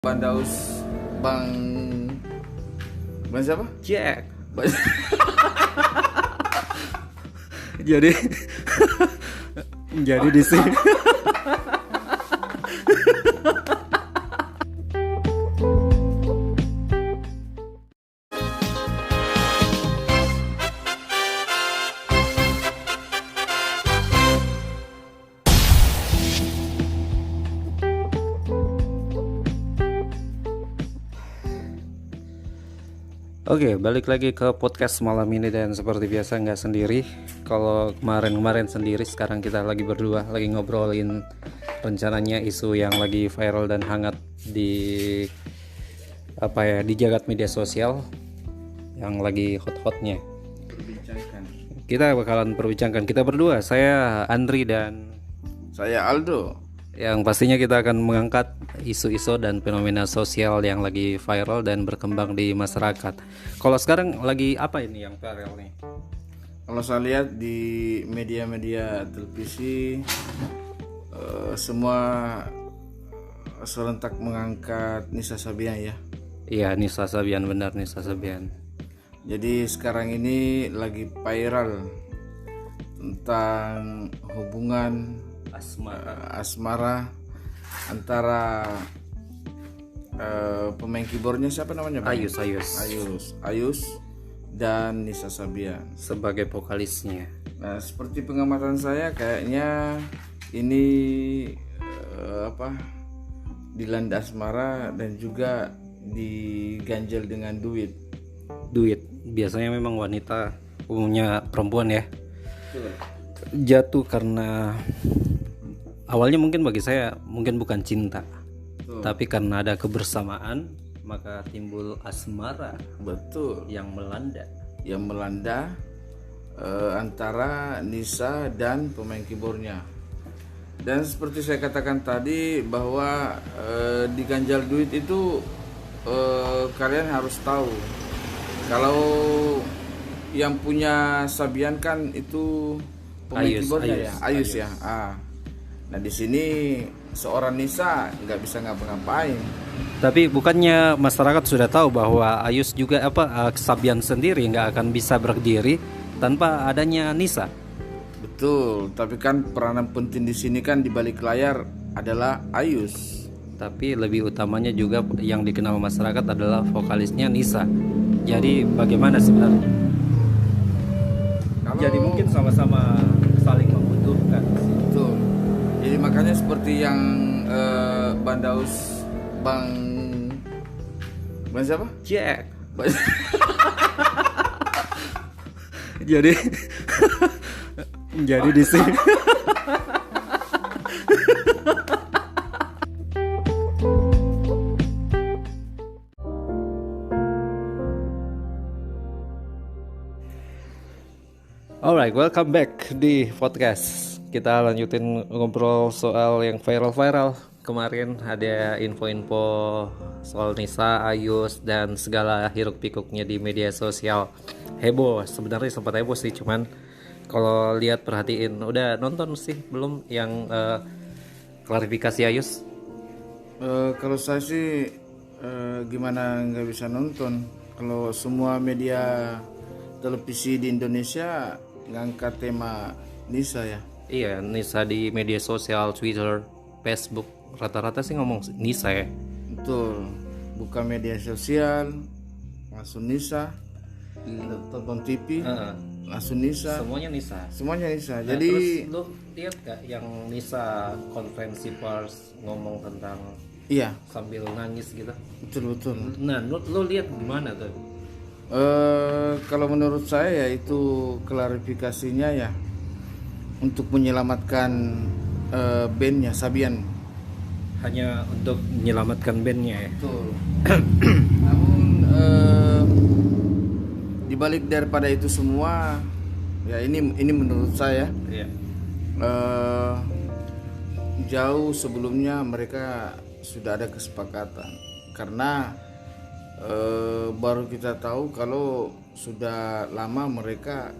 Bandaus Bang Bang siapa? Jack. jadi jadi di sini Oke, balik lagi ke podcast malam ini dan seperti biasa nggak sendiri. Kalau kemarin sendiri, sekarang kita lagi berdua, lagi ngobrolin rencananya isu yang lagi viral dan hangat di di jagat media sosial yang lagi hot-hotnya. Kita bakalan perbincangkan kita berdua, saya Andri dan Saya Aldo. yang pastinya kita akan mengangkat isu-isu dan fenomena sosial yang lagi viral dan berkembang di masyarakat. Kalau sekarang lagi apa ini yang viral nih? Kalau saya lihat di media-media televisi semua serentak mengangkat Nisa Sabian ya. Iya, Nisa Sabian, benar Nisa Sabian. Jadi sekarang ini lagi viral tentang hubungan asmara antara pemain keyboardnya siapa namanya Bang? Ayus dan Nisa Sabian sebagai vokalisnya. Nah, seperti pengamatan saya kayaknya ini dilanda asmara dan juga diganjel dengan duit. Biasanya memang wanita, umumnya perempuan ya, jatuh karena awalnya mungkin bagi saya mungkin bukan cinta. Tapi karena ada kebersamaan maka timbul asmara. Betul. Yang melanda antara Nisa dan pemain keyboardnya. Dan seperti saya katakan tadi bahwa diganjal duit itu kalian harus tahu kalau yang punya Sabian kan itu pemain keyboardnya ya, Ayus ya. Nah di sini seorang Nisa nggak bisa ngapa-ngapain. Tapi bukannya masyarakat sudah tahu bahwa Ayus juga Sabian sendiri nggak akan bisa berdiri tanpa adanya Nisa. Betul, tapi kan peranan penting di sini kan di balik layar adalah Ayus. Tapi lebih utamanya juga yang dikenal masyarakat adalah vokalisnya Nisa. Jadi bagaimana sebenarnya? Jadi mungkin sama-sama saling membutuhkan. Betul. Jadi makanya seperti yang Bandaus Bang siapa? Jack. jadi jadi di sini Alright, welcome back di podcast. Kita lanjutin ngobrol soal yang viral-viral. Kemarin ada info-info soal Nisa, Ayus, dan segala hiruk-pikuknya di media sosial. Heboh, sebenarnya sempat heboh sih, cuman kalau lihat perhatiin, udah nonton sih belum yang klarifikasi Ayus? Kalau saya sih gimana nggak bisa nonton kalau semua media televisi di Indonesia ngangkat tema Nisa ya. Iya, Nisa di media sosial, Twitter, Facebook, rata-rata sih ngomong Nisa ya. Betul, buka media sosial langsung Nisa, tonton TV langsung Nisa. Semuanya Nisa. Nah, Jadi jadi terus lu lihat gak yang Nisa konferensi pers ngomong tentang iya sambil nangis gitu? betul. Nah, lu lihat gimana tuh? Kalau menurut saya ya itu klarifikasinya ya untuk menyelamatkan bandnya Sabian. Hanya untuk menyelamatkan bandnya ya. Betul. Namun dibalik daripada itu semua ya ini menurut saya Iya. jauh sebelumnya mereka sudah ada kesepakatan karena baru kita tahu kalau sudah lama mereka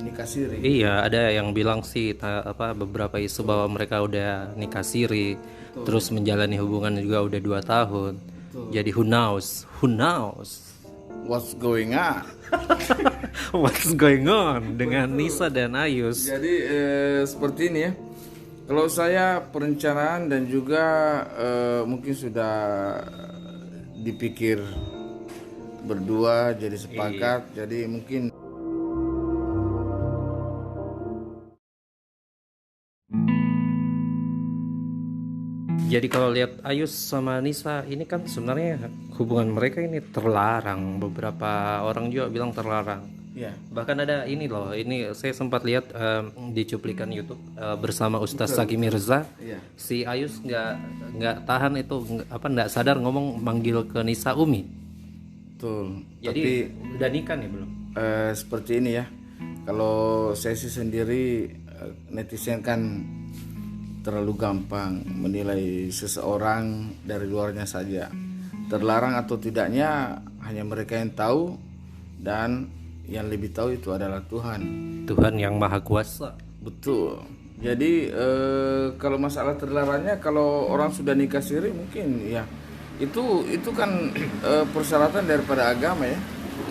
nikah siri. Iya, ada yang bilang sih beberapa isu bahwa mereka udah nikah siri, terus menjalani hubungan juga udah 2 tahun. Jadi who knows What's going on? what's going on dengan Nisa dan Ayus. Jadi seperti ini ya. Kalau saya perencanaan dan juga mungkin sudah dipikir berdua jadi sepakat. Jadi mungkin Jadi kalau lihat Ayus sama Nisa ini kan sebenarnya hubungan mereka ini terlarang. Beberapa orang juga bilang terlarang. ya. Bahkan ada ini loh, ini saya sempat lihat di cuplikan YouTube bersama Ustaz Zaki Mirza. Iya. Si Ayus nggak tahan itu nggak sadar ngomong manggil ke Nisa Umi. Betul. Jadi Tapi udah nikah nih belum? seperti ini ya. Kalau saya sih sendiri netizen kan terlalu gampang menilai seseorang dari luarnya saja. Terlarang atau tidaknya hanya mereka yang tahu, dan yang lebih tahu itu adalah Tuhan. Tuhan yang Maha Kuasa. Betul. Jadi kalau masalah terlarangnya, kalau orang sudah nikah siri mungkin ya itu kan persyaratan daripada agama ya.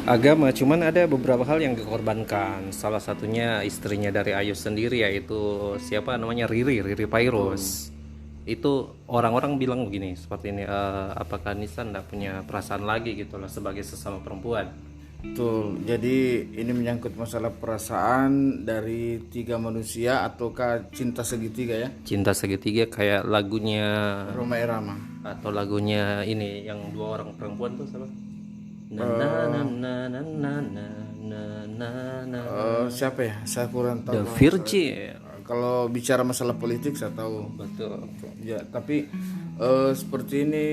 Agama, cuman ada beberapa hal yang dikorbankan. Salah satunya istrinya dari Ayus sendiri, yaitu siapa namanya, Riri Pairos. Itu orang-orang bilang begini seperti ini, apakah Nisa nggak punya perasaan lagi gitu lah sebagai sesama perempuan. Betul. Jadi ini menyangkut masalah perasaan dari tiga manusia ataukah cinta segitiga ya. Cinta segitiga kayak lagunya Roma Irama. atau lagunya ini yang dua orang perempuan tuh siapa? Na na na na na na na na na. Siapa ya? Saya kurang tahu. The Virgin. Kalau bicara masalah politik saya tahu. Betul. Ya, tapi seperti ini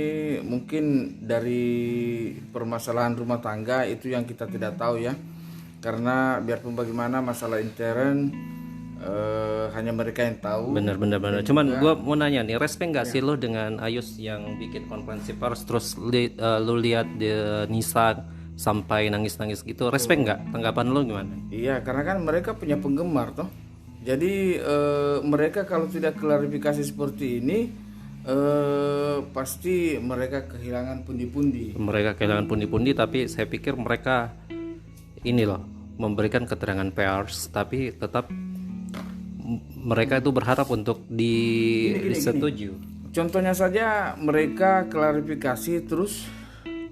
mungkin dari permasalahan rumah tangga itu yang kita tidak tahu ya. Karena biarpun bagaimana masalah intern hanya mereka yang tahu. Bener. Cuman gue mau nanya nih, respect nggak sih lo dengan Ayus yang bikin konferensi pers terus lo lihat Nisa sampai nangis gitu, respect nggak? Tanggapan lo gimana? Iya, karena kan mereka punya penggemar toh. Jadi mereka kalau tidak klarifikasi seperti ini pasti mereka kehilangan pundi-pundi. Mereka kehilangan pundi-pundi, tapi saya pikir mereka ini loh memberikan keterangan pers, tapi tetap mereka itu berharap untuk disetujui. Contohnya saja mereka klarifikasi terus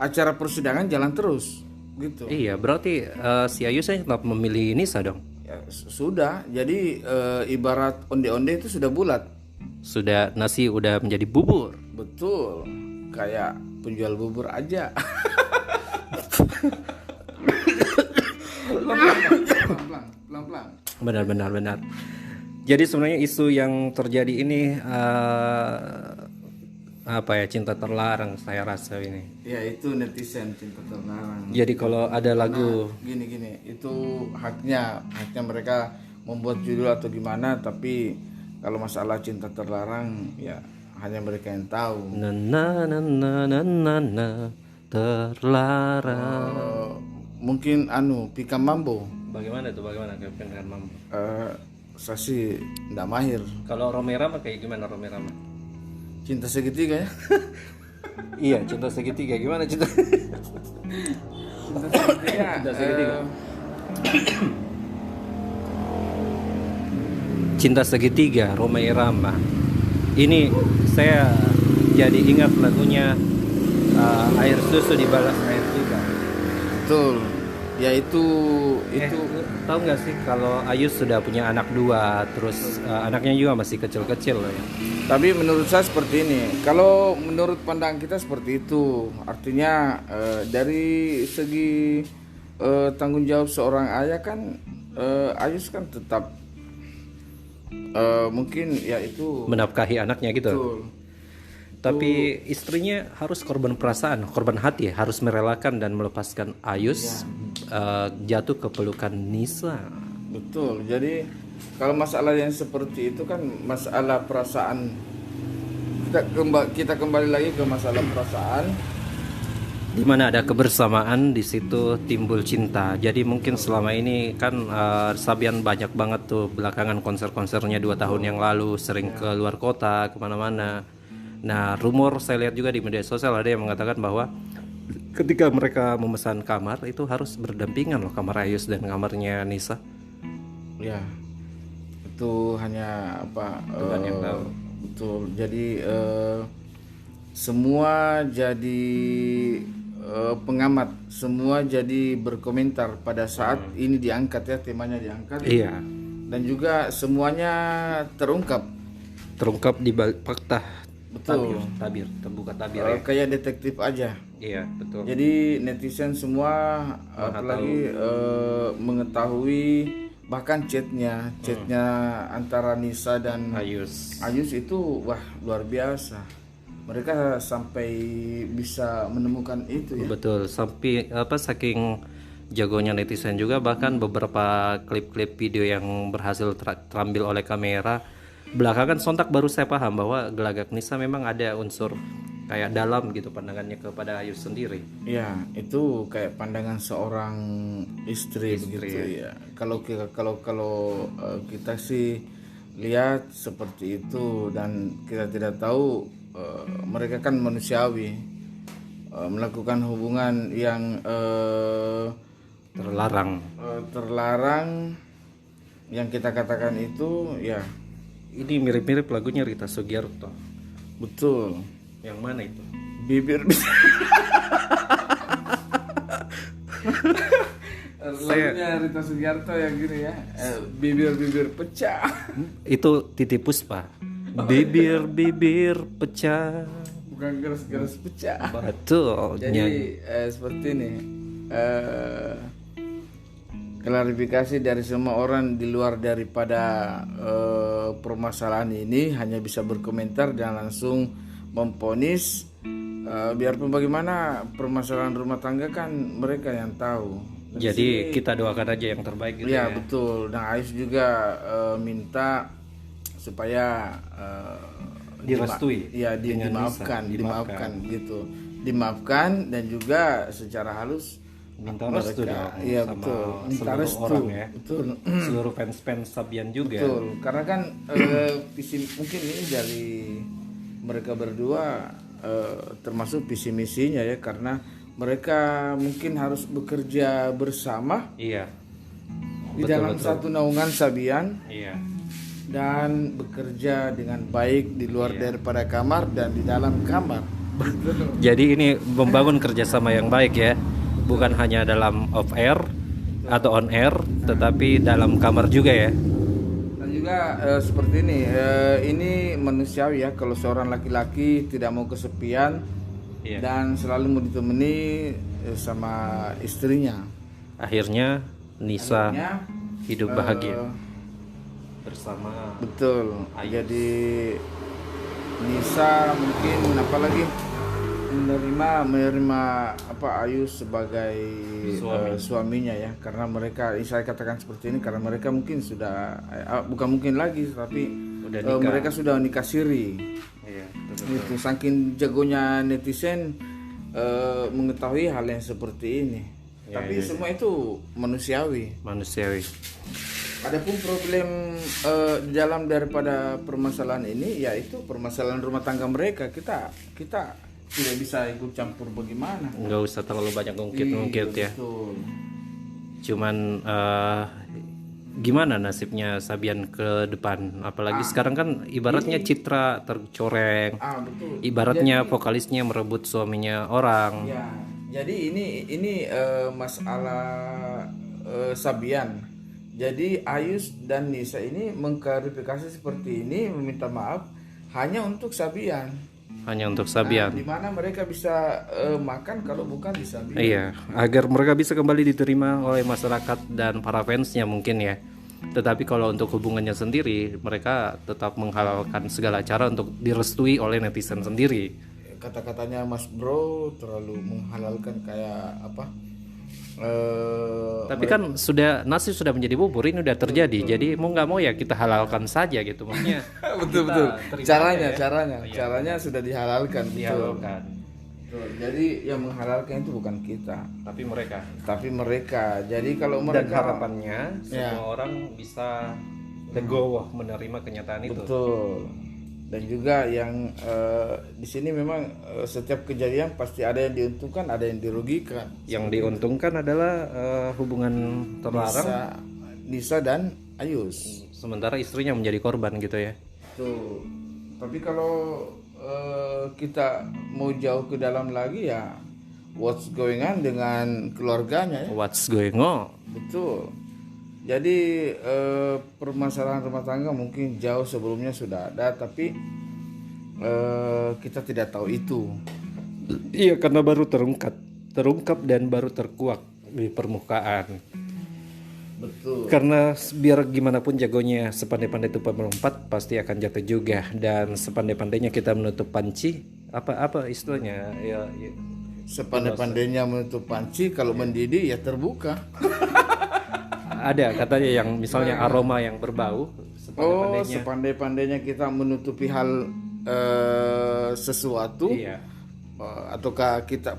acara persidangan jalan terus gitu. Iya, berarti si Ayu saya tetap memilih Nisa dong. Ya, sudah. Jadi ibarat onde-onde itu sudah bulat. Sudah nasi udah menjadi bubur. Betul. Kayak penjual bubur aja. Pelan-pelan. Benar. Jadi sebenarnya isu yang terjadi ini cinta terlarang saya rasa ini. Ya, itu netizen cinta terlarang. Jadi kalau ada lagu gini itu haknya mereka membuat judul atau gimana, tapi kalau masalah cinta terlarang ya hanya mereka yang tahu. na terlarang. Mungkin Pika Mambo. Bagaimana Kevin dengan Mambo? Saya sih enggak mahir. Kalau Romerama kayak gimana Romerama? Cinta segitiga ya. Iya, cinta segitiga. Gimana cinta? Cinta segitiga. Cinta segitiga Roma Irama. Ini saya jadi ingat lagunya air susu dibalas air juga. Betul. Ya itu Tahu nggak sih kalau Ayus sudah punya anak 2, terus anaknya juga masih kecil-kecil loh ya. Tapi menurut saya seperti ini. Kalau menurut pandangan kita seperti itu, artinya dari segi tanggung jawab seorang ayah kan, Ayus kan tetap mungkin ya itu Menafkahi anaknya gitu. betul. Tapi istrinya harus korban perasaan, korban hati, harus merelakan dan melepaskan Ayus jatuh ke pelukan Nisa. Betul. Jadi kalau masalah yang seperti itu kan masalah perasaan. Kita kembali lagi ke masalah perasaan. Di mana ada kebersamaan, di situ timbul cinta. Jadi mungkin selama ini kan Sabian banyak banget tuh belakangan konser-konsernya 2 tahun yang lalu sering ke luar kota, kemana-mana. Nah, rumor saya lihat juga di media sosial ada yang mengatakan bahwa ketika mereka memesan kamar itu harus berdampingan loh, kamar Ayus dan kamarnya Nisa. Ya, itu hanya apa? Tuhan yang tahu. Betul. Jadi semua jadi pengamat, semua jadi berkomentar pada saat ini diangkat ya, temanya diangkat. Iya. Dan juga semuanya terungkap. Terungkap di balik fakta. Betul. Tabir, terbuka tabir ya. Kayak detektif aja. Iya, betul. Jadi netizen semua apalagi mengetahui bahkan chatnya antara Nisa dan Ayus. itu wah luar biasa. Mereka sampai bisa menemukan itu ya. Betul, sampai saking jagonya netizen juga, bahkan beberapa klip-klip video yang berhasil terambil oleh kamera belakangan sontak baru saya paham bahwa Gelagak Nisa memang ada unsur kayak dalam gitu pandangannya kepada Ayus sendiri. Ya, itu kayak pandangan seorang istri begitu ya. Kalau kita sih lihat seperti itu, dan kita tidak tahu mereka kan manusiawi, melakukan hubungan yang terlarang yang kita katakan itu ya. Ini mirip-mirip lagunya Rita Sugiarto. Betul. Yang mana itu? Bibir lagunya Rita Sugiarto yang gini ya, bibir pecah. Itu Titi Puspa. Bibir pecah. Bukan geras pecah. Betul. Jadi seperti ini, klarifikasi dari semua orang di luar daripada permasalahan ini hanya bisa berkomentar dan langsung memponis. Biarpun bagaimana permasalahan rumah tangga kan mereka yang tahu. Jadi kita doakan aja yang terbaik gitu ya. Betul. Dan Ais juga minta supaya direstui. Dimaafkan gitu. Dimaafkan dan juga secara halus minta restu dong. Iya, sama betul. Minta seluruh restu orang ya. Betul. Seluruh fans Sabian juga. Betul. Karena kan visi mungkin ini dari mereka berdua termasuk visi misinya ya, karena mereka mungkin harus bekerja bersama. Iya. Di dalam satu naungan Sabian. Iya. Dan bekerja dengan baik di luar daripada kamar dan di dalam kamar. Jadi ini membangun kerjasama yang baik ya, bukan hanya dalam off air atau on air, tetapi dalam kamar juga ya. Dan juga seperti ini manusiawi ya, kalau seorang laki-laki tidak mau kesepian dan selalu mau ditemani sama istrinya. Akhirnya Nisa hidup bahagia bersama. Betul. Jadi Nisa mungkin apalagi menerima Ayus sebagai suaminya ya, karena mereka, saya katakan seperti ini karena mereka mungkin sudah bukan mungkin lagi, tapi mereka sudah nikah siri. Iya, itu saking jagonya netizen mengetahui hal yang seperti ini. Tapi semua itu manusiawi. Adapun problem di dalam daripada permasalahan ini, yaitu permasalahan rumah tangga mereka, kita tidak bisa ikut campur bagaimana. Nggak usah terlalu banyak ngungkit ya. Betul. Cuman gimana nasibnya Sabian ke depan? Apalagi sekarang kan ibaratnya citra tercoreng. Betul. Ibaratnya vokalisnya merebut suaminya orang. Ya. Jadi ini masalah Sabian. Jadi Ayus dan Nisa ini mengklarifikasi seperti ini, meminta maaf hanya untuk Sabian. Di mana mereka bisa makan kalau bukan di Sabian. Iya, agar mereka bisa kembali diterima oleh masyarakat dan para fansnya mungkin ya. Tetapi kalau untuk hubungannya sendiri, mereka tetap menghalalkan segala cara untuk direstui oleh netizen sendiri. Kata-katanya Mas Bro terlalu menghalalkan kayak apa? Tapi kan nasi sudah menjadi bubur, ini udah terjadi. Jadi mau nggak mau ya kita halalkan saja gitu, maksudnya. betul. Caranya sudah dihalalkan. Betul. Jadi yang menghalalkan itu bukan kita, tapi mereka. Jadi kalau mereka, dan harapannya semua orang bisa legowo menerima kenyataan itu. Betul. Dan juga yang di sini memang setiap kejadian pasti ada yang diuntungkan, ada yang dirugikan. Yang diuntungkan adalah hubungan terlarang, Nisa dan Ayus. sementara istrinya menjadi korban gitu ya. Tuh. Tapi kalau kita mau jauh ke dalam lagi ya, what's going on dengan keluarganya ya. What's going on? Betul. Jadi permasalahan rumah tangga mungkin jauh sebelumnya sudah ada, tapi kita tidak tahu itu. Iya, karena baru terungkap dan baru terkuak di permukaan. Betul. Karena biar gimana pun jagonya sepandai-pandai tupai melompat pasti akan jatuh juga, dan sepandai-pandainya kita menutup panci, apa istilahnya ya, Sepandai-pandainya menutup panci, kalau mendidih ya terbuka. ada katanya yang misalnya aroma yang berbau, Sepandai-pandainya kita menutupi hal sesuatu, iya, ataukah kita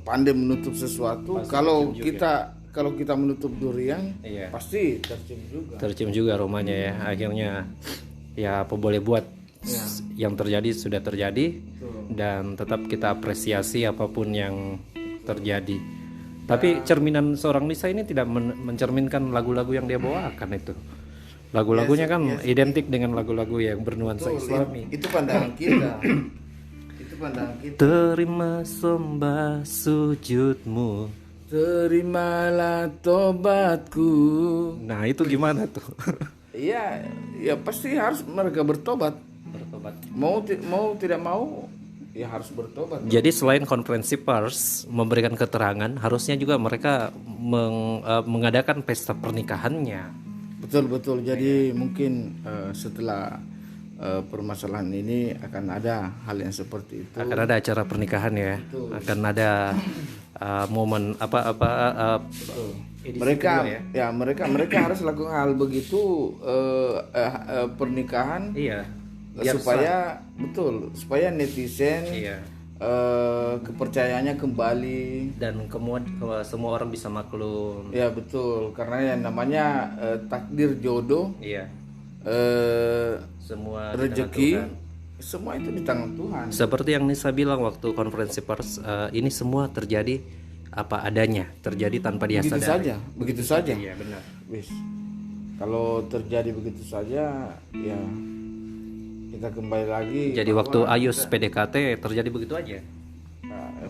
pandai menutup sesuatu, Pasti kalau kita menutup durian, iya, pasti tercium juga. aromanya ya. Akhirnya ya apa boleh buat, yang terjadi sudah terjadi. Dan tetap kita apresiasi apapun yang terjadi. Tapi cerminan seorang Nisa ini tidak mencerminkan lagu-lagu yang dia bawakan itu. Lagu-lagunya kan identik dengan lagu-lagu yang bernuansa Islami. Itu pandangan kita. Terima sembah sujudmu, Terimalah tobatku. nah itu gimana tuh? Iya, ya pasti harus mereka bertobat. Bertobat. Mau tidak mau ya harus bertobat. Jadi selain konferensi pers memberikan keterangan, harusnya juga mereka mengadakan pesta pernikahannya. Betul. Jadi mungkin setelah permasalahan ini akan ada hal yang seperti itu. Akan ada acara pernikahan ya. Akan ada momen edisi Mereka kedua ya. mereka harus lakukan hal begitu, pernikahan. Iya. supaya netizen Iya. kepercayaannya kembali. Dan kemudian semua orang bisa maklum. Ya betul, karena yang namanya takdir jodoh, Iya. Semua di tangan rezeki, Tuhan. semua itu di tangan Tuhan. Seperti yang Nisa bilang waktu konferensi pers, ini semua terjadi apa adanya, terjadi tanpa dia sadari. Begitu saja. Iya benar. Wis. Kalau terjadi begitu saja, ya kita kembali lagi. Jadi waktu Ayus PDKT terjadi begitu aja.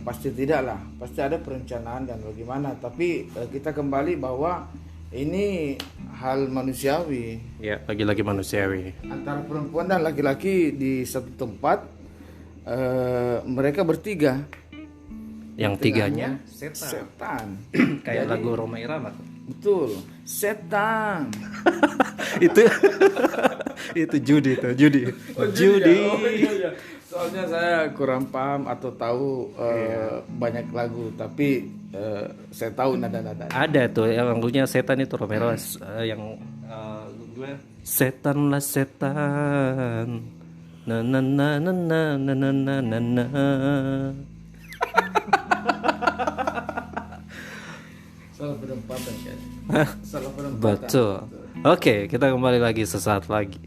Pasti tidak lah, pasti ada perencanaan dan bagaimana. Tapi kita kembali bahwa ini hal manusiawi. Ya, lagi-lagi manusiawi. Antara perempuan dan laki-laki di satu tempat, mereka bertiga. Yang tiganya Setan. kayak lagu Roma Irama tuh. Betul, setan. itu judi. Iya. Soalnya saya kurang paham atau tahu banyak lagu, tapi saya tahu nada-nada. Ada tuh yang lagunya setan itu Romero, yang setan lah setan. Na na na na na na na na na. Salah penempatan kan? Salah penempatan. Betul. Oke, kita kembali lagi sesaat lagi.